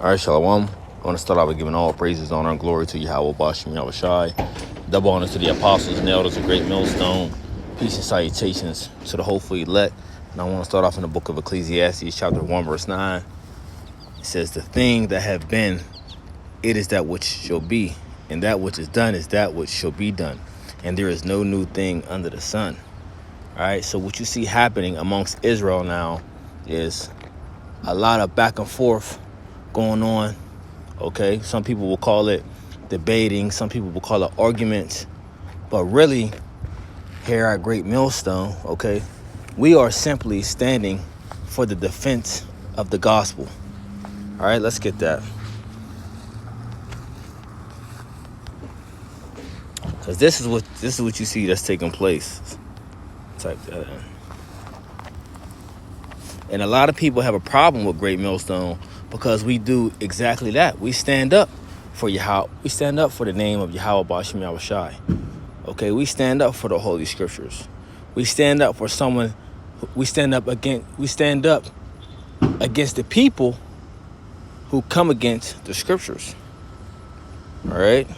All right, Shalom. I want to start out by giving all praises, honor, and glory to Yahweh Bashem Yahushai. Double honors to the apostles and elders of Great Millstone. Peace and salutations to the hopefully elect. And I want to start off in the book of Ecclesiastes, chapter 1, verse 9. It says, "The thing that have been, it is that which shall be, and that which is done is that which shall be done. And there is no new thing under the sun." All right, so what you see happening amongst Israel now is a lot of back and forth going on. Okay, some people will call it debating, some people will call it arguments, but really here at Great Millstone, okay, we are simply standing for the defense of the gospel. All right, let's get that, because this is what you see that's taking place. Type that in. And a lot of people have a problem with Great Millstone because we do exactly that. We stand up for Yahweh. We stand up for the name of Yahweh Bashem Yahushai. Okay, we stand up for the Holy Scriptures. We stand up for someone. We stand up against the people who come against the Scriptures. All right.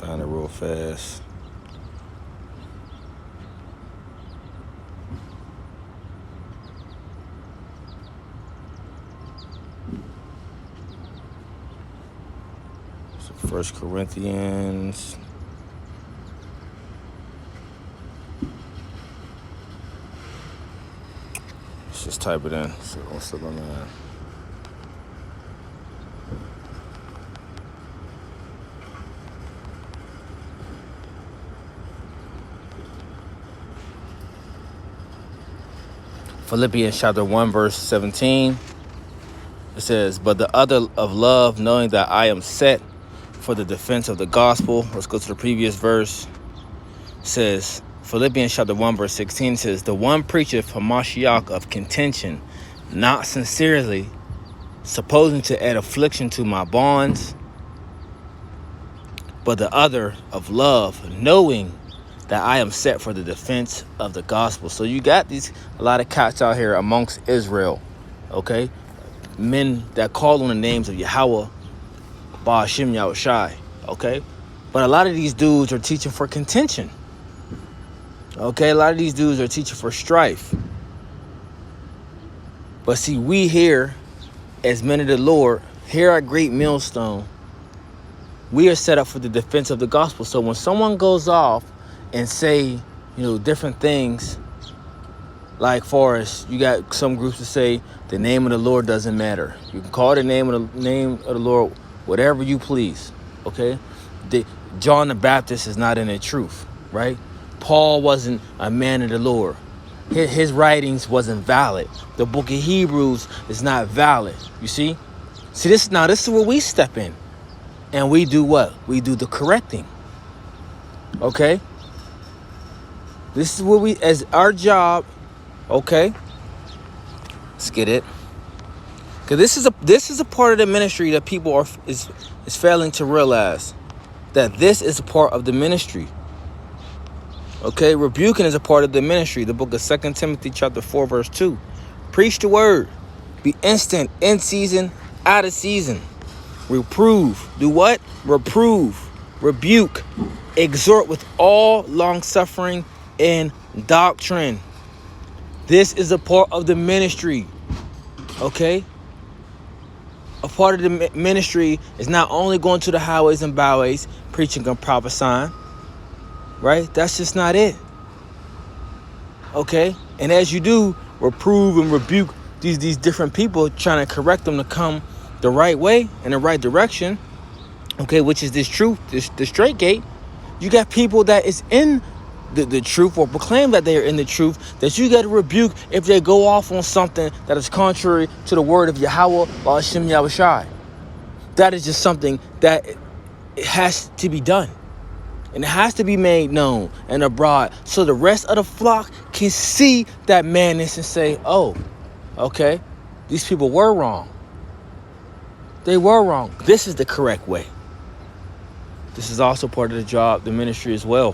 Find it real fast. So 1 Corinthians. Let's just type it in. So don't slip my mind. Philippians chapter 1, verse 17. It says, "But the other of love, knowing that I am set for the defense of the gospel." Let's go to the previous verse. It says, Philippians chapter 1, verse 16 says, "The one preacheth Hamashiach of contention, not sincerely, supposing to add affliction to my bonds, but the other of love, knowing that I am set for the defense of the gospel." So you got a lot of cats out here amongst Israel, okay? Men that call on the names of Yahweh Ba'ashem Yahushai, okay? But a lot of these dudes are teaching for contention, okay? A lot of these dudes are teaching for strife. But see, we here, as men of the Lord, here at Great Millstone, we are set up for the defense of the gospel. So when someone goes off and say, different things, like for us, you got some groups that say the name of the Lord doesn't matter. You can call the name of the Lord whatever you please, okay? John the Baptist is not in the truth, right? Paul wasn't a man of the Lord. His writings wasn't valid. The book of Hebrews is not valid. You see? This is where we step in. And we do what? We do the correcting. Okay? This is where as our job, okay? Let's get it. Because this is a part of the ministry that people is failing to realize. That this is a part of the ministry. Okay? Rebuking is a part of the ministry. The book of 2 Timothy chapter 4, verse 2. Preach the word. Be instant, in season, out of season. Reprove. Do what? Reprove. Rebuke. Exhort with all long suffering and doctrine. This is a part of the ministry. Okay? A part of the ministry is not only going to the highways and byways, preaching and prophesying. Right? That's just not it. Okay? And as you do, reprove and rebuke these different people, trying to correct them to come the right way, in the right direction. Okay, which is this truth, the straight gate. You got people that is in the truth, or proclaim that they are in the truth, that you got to rebuke if they go off on something that is contrary to the word of Yahweh Ba'ashem Yahushai. That is just something that it has to be done. And it has to be made known and abroad, so the rest of the flock can see that madness and say, oh, okay, these people were wrong. They were wrong. This is the correct way. This is also part of the job, the ministry as well.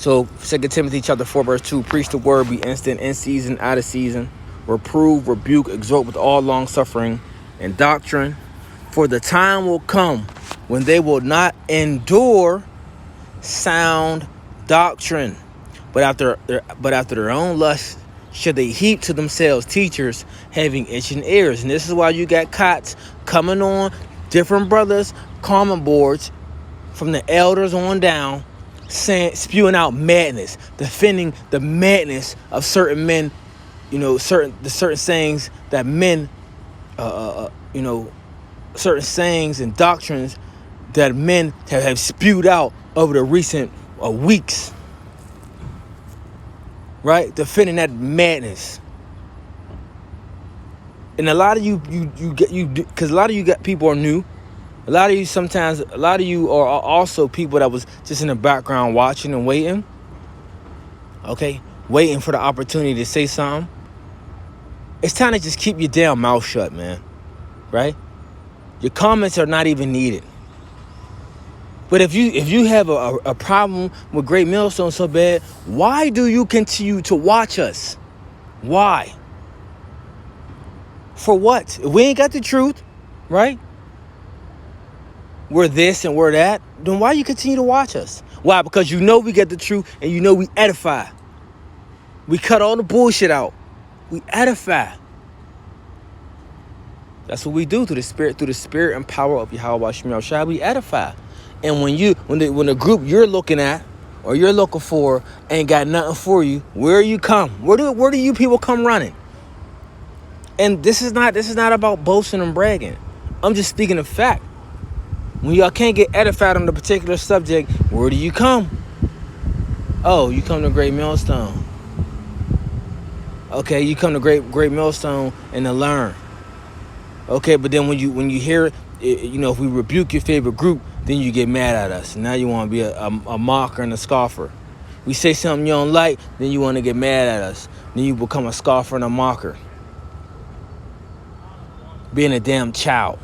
So 2 Timothy chapter 4, verse 2, preach the word, be instant, in season, out of season, reprove, rebuke, exhort with all long suffering and doctrine. For the time will come when they will not endure sound doctrine, but after their own lust should they heap to themselves teachers having itching ears. And this is why you got cots coming on, different brothers, comment boards from the elders on down, saying, spewing out madness, defending the madness of certain men, certain sayings that men, certain sayings and doctrines that men have spewed out over the recent weeks, right? Defending that madness. And a lot of you because a lot of you got people are new. A lot of you are also people that was just in the background watching and waiting. Okay? Waiting for the opportunity to say something. It's time to just keep your damn mouth shut, man. Right? Your comments are not even needed. But if you have a problem with Great Millstone so bad, why do you continue to watch us? Why? For what? If we ain't got the truth, right? We're this and we're that. Then why you continue to watch us? Why? Because you know we get the truth and you know we edify. We cut all the bullshit out. We edify. That's what we do through the spirit and power of Yahweh Shem Yahushua. We edify. And when the group you're looking at or you're looking for ain't got nothing for you, where you come? Where do you people come running? And this is not about boasting and bragging. I'm just speaking of fact. When y'all can't get edified on a particular subject, where do you come? Oh, you come to Great Millstone. Okay, you come to Great Millstone and to learn. Okay, but then when you hear it, if we rebuke your favorite group, then you get mad at us. Now you want to be a mocker and a scoffer. We say something you don't like, then you want to get mad at us. Then you become a scoffer and a mocker. Being a damn child.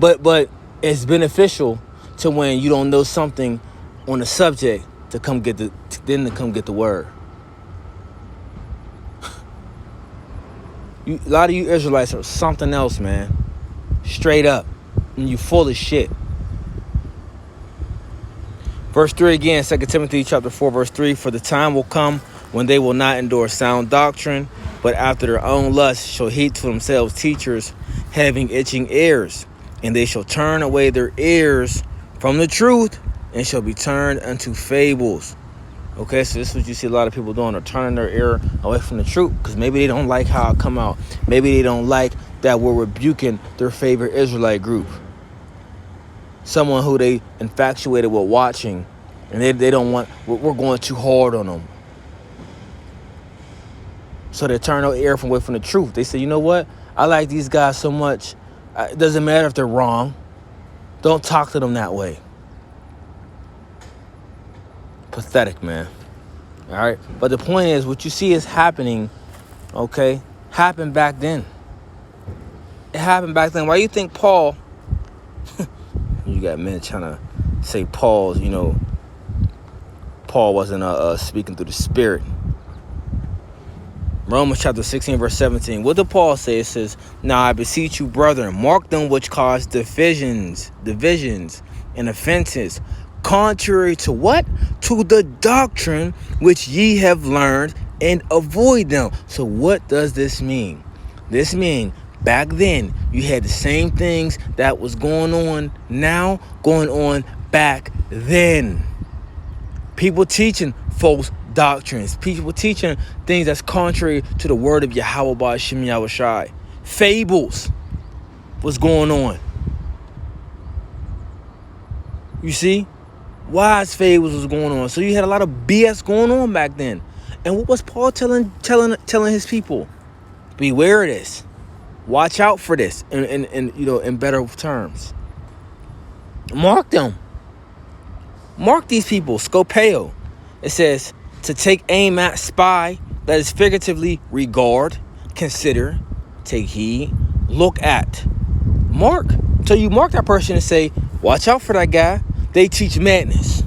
But it's beneficial to when you don't know something on the subject to come get the word. A lot of you Israelites are something else, man. Straight up. And you full of shit. Verse 3 again, 2 Timothy chapter 4, verse 3. For the time will come when they will not endure sound doctrine, but after their own lust shall heap to themselves teachers having itching ears. And they shall turn away their ears from the truth and shall be turned unto fables. Okay, so this is what you see a lot of people doing. They're turning their ear away from the truth because maybe they don't like how it come out. Maybe they don't like that we're rebuking their favorite Israelite group. Someone who they infatuated with watching, and they don't want, we're going too hard on them. So they turn their ear away from the truth. They say, you know what? I like these guys so much. It doesn't matter if they're wrong. Don't talk to them that way. Pathetic, man. All right. But the point is, what you see is happening, okay, happened back then. It happened back then. Why do you think Paul, you got men trying to say Paul wasn't speaking through the Spirit. Romans chapter 16, verse 17. What did Paul say? It says, now I beseech you, brethren, mark them which cause divisions, and offenses, contrary to what? To the doctrine which ye have learned, and avoid them. So what does this mean? This means back then you had the same things that was going on now, going on back then. People teaching false doctrines. People teaching things that's contrary to the word of Yahweh Ba'ashem Yahushai. Fables. What's going on? You see? Wise fables was going on. So you had a lot of BS going on back then. And what was Paul telling his people? Beware of this. Watch out for this. In better terms. Mark them. Mark these people. Scopeo. It says to take aim at, spy, that is figuratively regard, consider, take heed, look at. Mark. So you mark that person and say, watch out for that guy. They teach madness.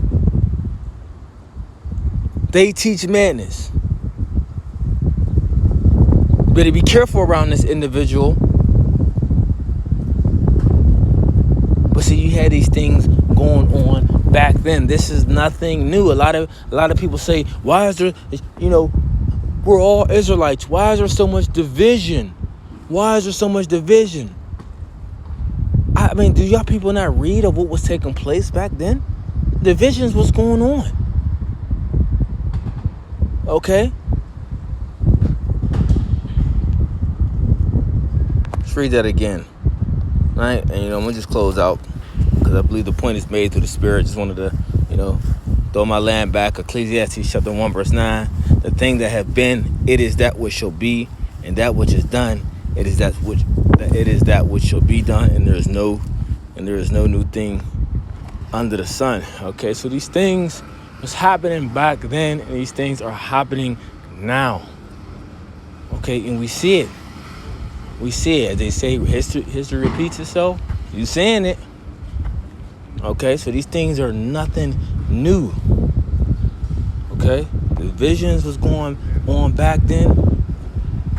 They teach madness. Better be careful around this individual. But see, you had these things going on back then. This is nothing new. A lot of people say, why is there, we're all Israelites. Why is there so much division? Why is there so much division? I mean, do y'all people not read of what was taking place back then? Divisions was going on. Okay? Let's read that again. Right? And, I'm going to just close out because I believe the point is made through the Spirit. Just wanted to, throw my land back. Ecclesiastes chapter 1, verse 9. The thing that have been, it is that which shall be, and that which is done, it is that which shall be done, and there is no new thing under the sun. Okay, so these things was happening back then, and these things are happening now. Okay, and we see it. We see it. As they say, history repeats itself. You saying it. Okay, so these things are nothing new. Okay, the divisions was going on back then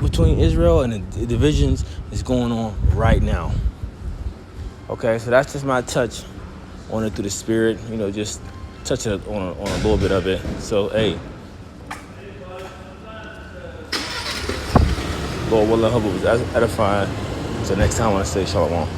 between Israel, and the divisions is going on right now. Okay, so that's just my touch on it through the Spirit. Just touching on a little bit of it. So, hey, Lord willing, hope it was edifying. So next time I want to say shalom.